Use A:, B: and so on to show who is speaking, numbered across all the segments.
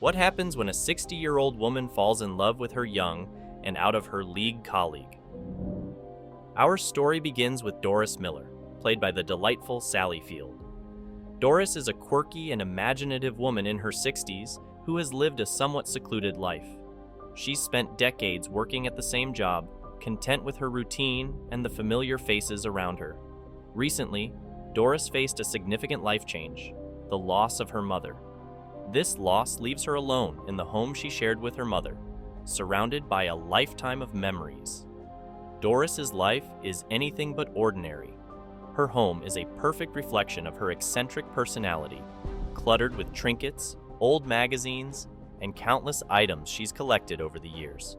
A: What happens when a 60-year-old woman falls in love with her young and out of her league colleague? Our story begins with Doris Miller, played by the delightful Sally Field. Doris is a quirky and imaginative woman in her 60s who has lived a somewhat secluded life. She's spent decades working at the same job, content with her routine and the familiar faces around her. Recently, Doris faced a significant life change, the loss of her mother. This loss leaves her alone in the home she shared with her mother, surrounded by a lifetime of memories. Doris's life is anything but ordinary. Her home is a perfect reflection of her eccentric personality, cluttered with trinkets, old magazines, and countless items she's collected over the years.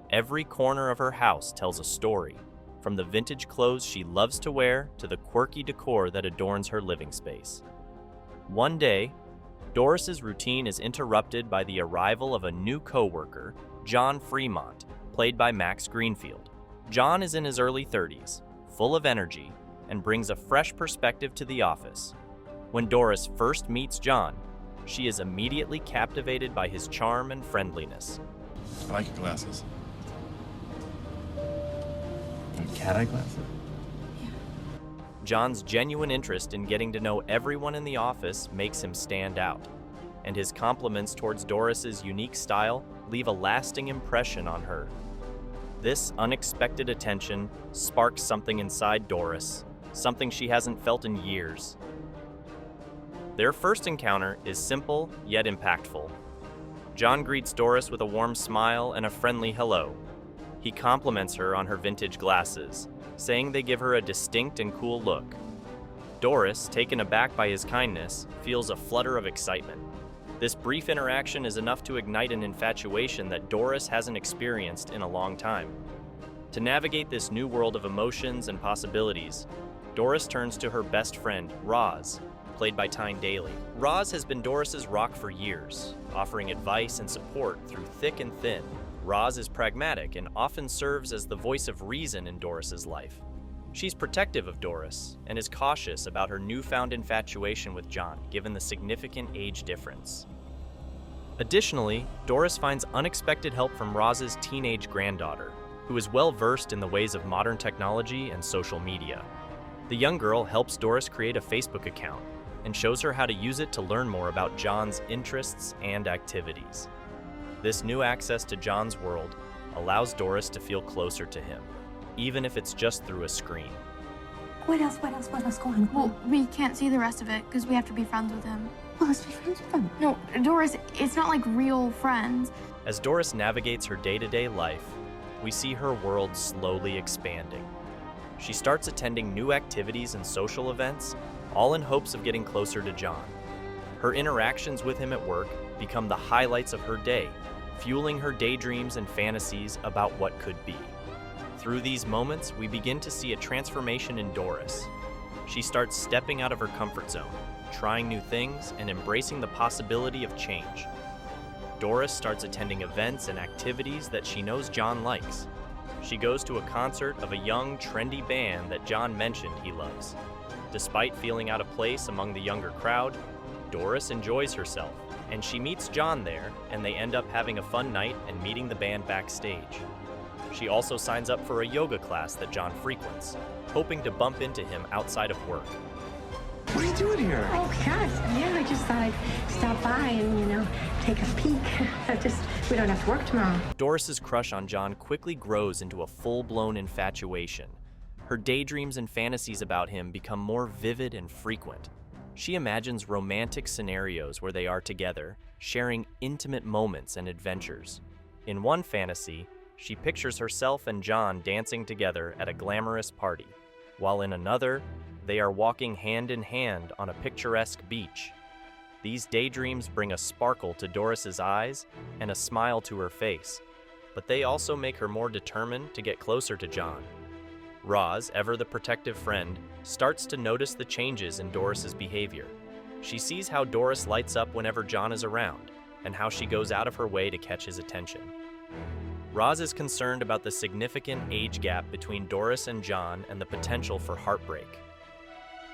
A: Every corner of her house tells a story, from the vintage clothes she loves to wear to the quirky decor that adorns her living space. One day, Doris's routine is interrupted by the arrival of a new coworker, John Fremont, played by Max Greenfield. John is in his early 30s, full of energy, and brings a fresh perspective to the office. When Doris first meets John, she is immediately captivated by his charm and friendliness.
B: I like your glasses. Cat-eye glasses?
A: John's genuine interest in getting to know everyone in the office makes him stand out, and his compliments towards Doris's unique style leave a lasting impression on her. This unexpected attention sparks something inside Doris, something she hasn't felt in years. Their first encounter is simple yet impactful. John greets Doris with a warm smile and a friendly hello. He compliments her on her vintage glasses, saying they give her a distinct and cool look. Doris, taken aback by his kindness, feels a flutter of excitement. This brief interaction is enough to ignite an infatuation that Doris hasn't experienced in a long time. To navigate this new world of emotions and possibilities, Doris turns to her best friend, Roz, played by Tyne Daly. Roz has been Doris's rock for years, offering advice and support through thick and thin. Roz is pragmatic and often serves as the voice of reason in Doris's life. She's protective of Doris and is cautious about her newfound infatuation with John, given the significant age difference. Additionally, Doris finds unexpected help from Roz's teenage granddaughter, who is well versed in the ways of modern technology and social media. The young girl helps Doris create a Facebook account and shows her how to use it to learn more about John's interests and activities. This new access to John's world allows Doris to feel closer to him, even if it's just through a screen.
C: What else going on?
D: Well, we can't see the rest of it because we have to be friends with him.
C: Well, let's be friends with them.
D: No, Doris, it's not like real friends.
A: As Doris navigates her day-to-day life, we see her world slowly expanding. She starts attending new activities and social events, all in hopes of getting closer to John. Her interactions with him at work become the highlights of her day, fueling her daydreams and fantasies about what could be. Through these moments, we begin to see a transformation in Doris. She starts stepping out of her comfort zone, trying new things, and embracing the possibility of change. Doris starts attending events and activities that she knows John likes. She goes to a concert of a young, trendy band that John mentioned he loves. Despite feeling out of place among the younger crowd, Doris enjoys herself, and she meets John there, and they end up having a fun night and meeting the band backstage. She also signs up for a yoga class that John frequents, hoping to bump into him outside of work.
B: What are you doing here?
C: Oh, gosh. Yeah, I just thought I'd stop by and, take a peek. We don't have to work tomorrow.
A: Doris's crush on John quickly grows into a full-blown infatuation. Her daydreams and fantasies about him become more vivid and frequent. She imagines romantic scenarios where they are together, sharing intimate moments and adventures. In one fantasy, she pictures herself and John dancing together at a glamorous party, while in another, they are walking hand in hand on a picturesque beach. These daydreams bring a sparkle to Doris's eyes and a smile to her face, but they also make her more determined to get closer to John. Roz, ever the protective friend, starts to notice the changes in Doris's behavior. She sees how Doris lights up whenever John is around, and how she goes out of her way to catch his attention. Roz is concerned about the significant age gap between Doris and John and the potential for heartbreak.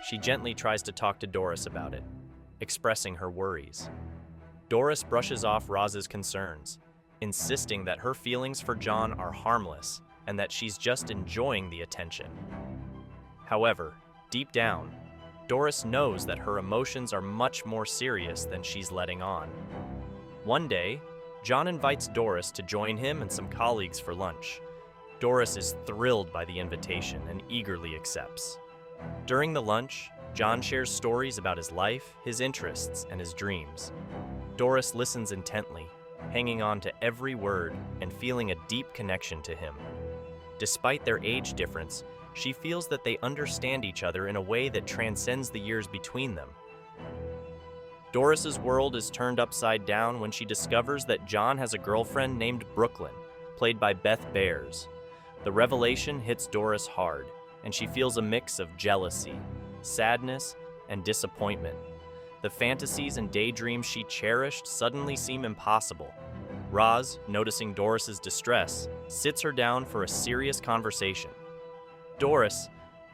A: She gently tries to talk to Doris about it, expressing her worries. Doris brushes off Roz's concerns, insisting that her feelings for John are harmless and that she's just enjoying the attention. However, deep down, Doris knows that her emotions are much more serious than she's letting on. One day, John invites Doris to join him and some colleagues for lunch. Doris is thrilled by the invitation and eagerly accepts. During the lunch, John shares stories about his life, his interests, and his dreams. Doris listens intently, hanging on to every word and feeling a deep connection to him. Despite their age difference, she feels that they understand each other in a way that transcends the years between them. Doris's world is turned upside down when she discovers that John has a girlfriend named Brooklyn, played by Beth Bears. The revelation hits Doris hard, and she feels a mix of jealousy, sadness, and disappointment. The fantasies and daydreams she cherished suddenly seem impossible. Roz, noticing Doris's distress, sits her down for a serious conversation. Doris,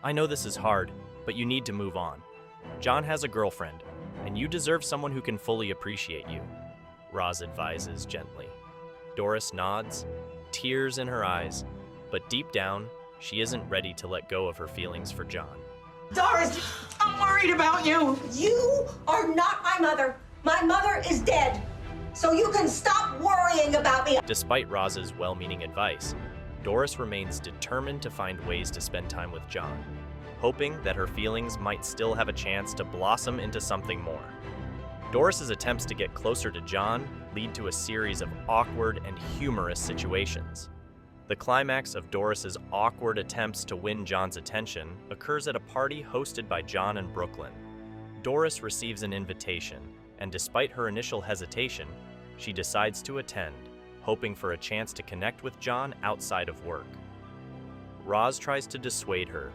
A: I know this is hard, but you need to move on. John has a girlfriend, and you deserve someone who can fully appreciate you, Roz advises gently. Doris nods, tears in her eyes, but deep down, she isn't ready to let go of her feelings for John.
E: Doris, I'm worried about you.
F: You are not my mother. My mother is dead. So you can stop worrying about me.
A: Despite Roz's well-meaning advice, Doris remains determined to find ways to spend time with John, hoping that her feelings might still have a chance to blossom into something more. Doris's attempts to get closer to John lead to a series of awkward and humorous situations. The climax of Doris's awkward attempts to win John's attention occurs at a party hosted by John and Brooklyn. Doris receives an invitation, and despite her initial hesitation, she decides to attend, hoping for a chance to connect with John outside of work. Roz tries to dissuade her,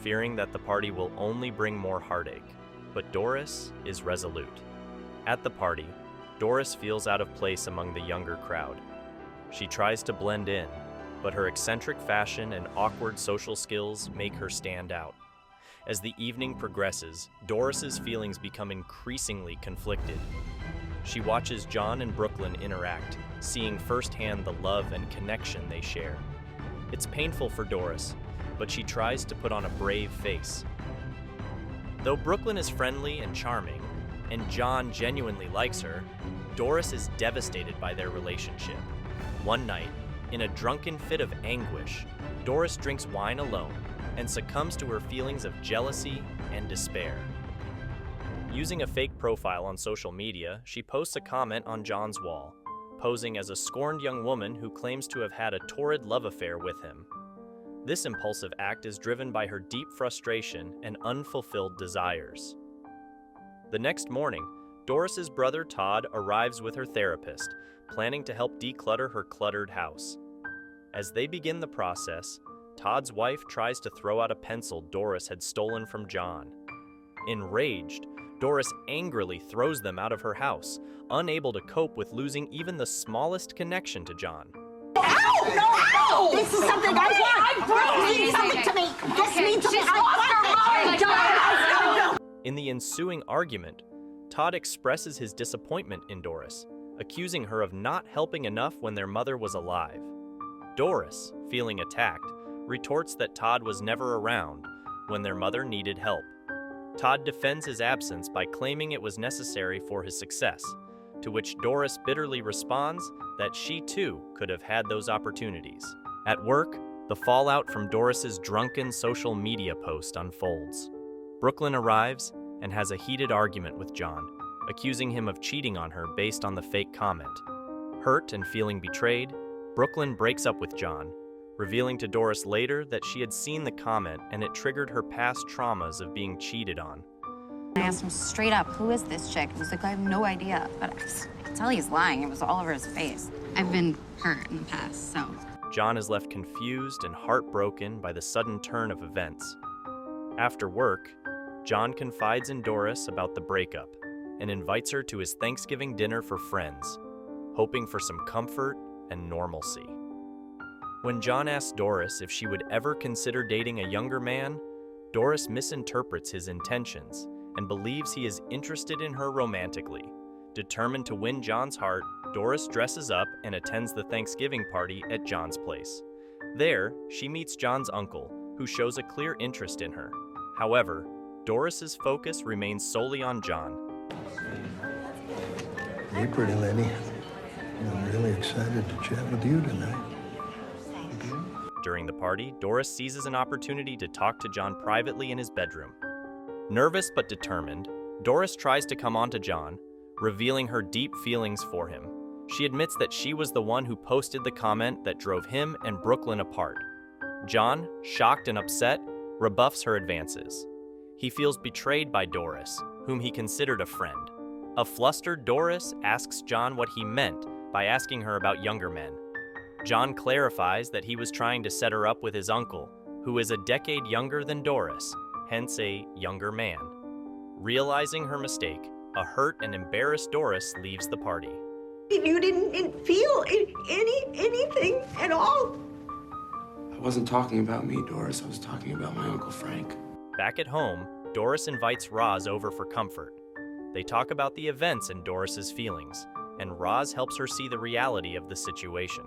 A: fearing that the party will only bring more heartache, but Doris is resolute. At the party, Doris feels out of place among the younger crowd. She tries to blend in, but her eccentric fashion and awkward social skills make her stand out. As the evening progresses, Doris's feelings become increasingly conflicted. She watches John and Brooklyn interact, seeing firsthand the love and connection they share. It's painful for Doris, but she tries to put on a brave face. Though Brooklyn is friendly and charming, and John genuinely likes her, Doris is devastated by their relationship. One night, in a drunken fit of anguish, Doris drinks wine alone and succumbs to her feelings of jealousy and despair. Using a fake profile on social media, she posts a comment on John's wall, posing as a scorned young woman who claims to have had a torrid love affair with him. This impulsive act is driven by her deep frustration and unfulfilled desires. The next morning, Doris's brother Todd arrives with her therapist, planning to help declutter her cluttered house. As they begin the process, Todd's wife tries to throw out a pencil Doris had stolen from John. Enraged, Doris angrily throws them out of her house, unable to cope with losing even the smallest connection to John.
F: Ow! No! Ow! This is something I want! This means something to me! This means something I want!
A: In the ensuing argument, Todd expresses his disappointment in Doris, accusing her of not helping enough when their mother was alive. Doris, feeling attacked, retorts that Todd was never around when their mother needed help. Todd defends his absence by claiming it was necessary for his success, to which Doris bitterly responds that she too could have had those opportunities. At work, the fallout from Doris's drunken social media post unfolds. Brooklyn arrives and has a heated argument with John, accusing him of cheating on her based on the fake comment. Hurt and feeling betrayed, Brooklyn breaks up with John, revealing to Doris later that she had seen the comment and it triggered her past traumas of being cheated on.
G: I asked him straight up, who is this chick? He's like, I have no idea. But I could tell he's lying. It was all over his face. I've been hurt in the past, so.
A: John is left confused and heartbroken by the sudden turn of events. After work, John confides in Doris about the breakup and invites her to his Thanksgiving dinner for friends, hoping for some comfort and normalcy. When John asks Doris if she would ever consider dating a younger man, Doris misinterprets his intentions and believes he is interested in her romantically, Determined to win John's heart, Doris dresses up and attends the Thanksgiving party at John's place. There, she meets John's uncle, who shows a clear interest in her. However, Doris's focus remains solely on John.
H: Hey, pretty lady. I'm really excited to chat with you tonight.
A: During the party, Doris seizes an opportunity to talk to John privately in his bedroom. Nervous but determined, Doris tries to come on to John, revealing her deep feelings for him. She admits that she was the one who posted the comment that drove him and Brooklyn apart. John, shocked and upset, rebuffs her advances. He feels betrayed by Doris, whom he considered a friend. A flustered Doris asks John what he meant by asking her about younger men. John clarifies that he was trying to set her up with his uncle, who is a decade younger than Doris, hence a younger man. Realizing her mistake, a hurt and embarrassed Doris leaves the party.
F: You didn't feel anything at all.
I: I wasn't talking about me, Doris. I was talking about my Uncle Frank.
A: Back at home, Doris invites Roz over for comfort. They talk about the events and Doris's feelings, and Roz helps her see the reality of the situation.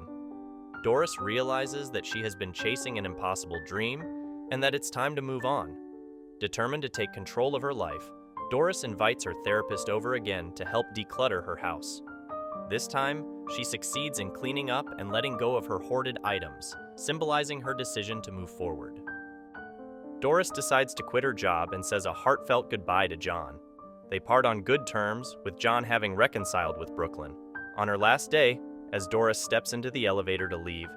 A: Doris realizes that she has been chasing an impossible dream and that it's time to move on. Determined to take control of her life, Doris invites her therapist over again to help declutter her house. This time, she succeeds in cleaning up and letting go of her hoarded items, symbolizing her decision to move forward. Doris decides to quit her job and says a heartfelt goodbye to John. They part on good terms, with John having reconciled with Brooklyn. On her last day, as Doris steps into the elevator to leave,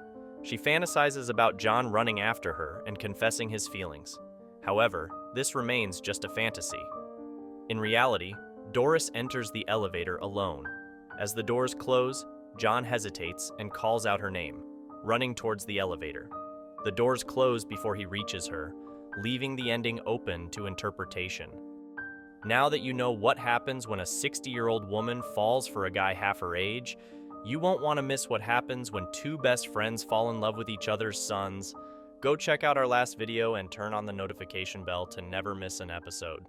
A: she fantasizes about John running after her and confessing his feelings. However, this remains just a fantasy. In reality, Doris enters the elevator alone. As the doors close, John hesitates and calls out her name, running towards the elevator. The doors close before he reaches her, leaving the ending open to interpretation. Now that you know what happens when a 60-year-old woman falls for a guy half her age, you won't want to miss what happens when two best friends fall in love with each other's sons. Go check out our last video and turn on the notification bell to never miss an episode.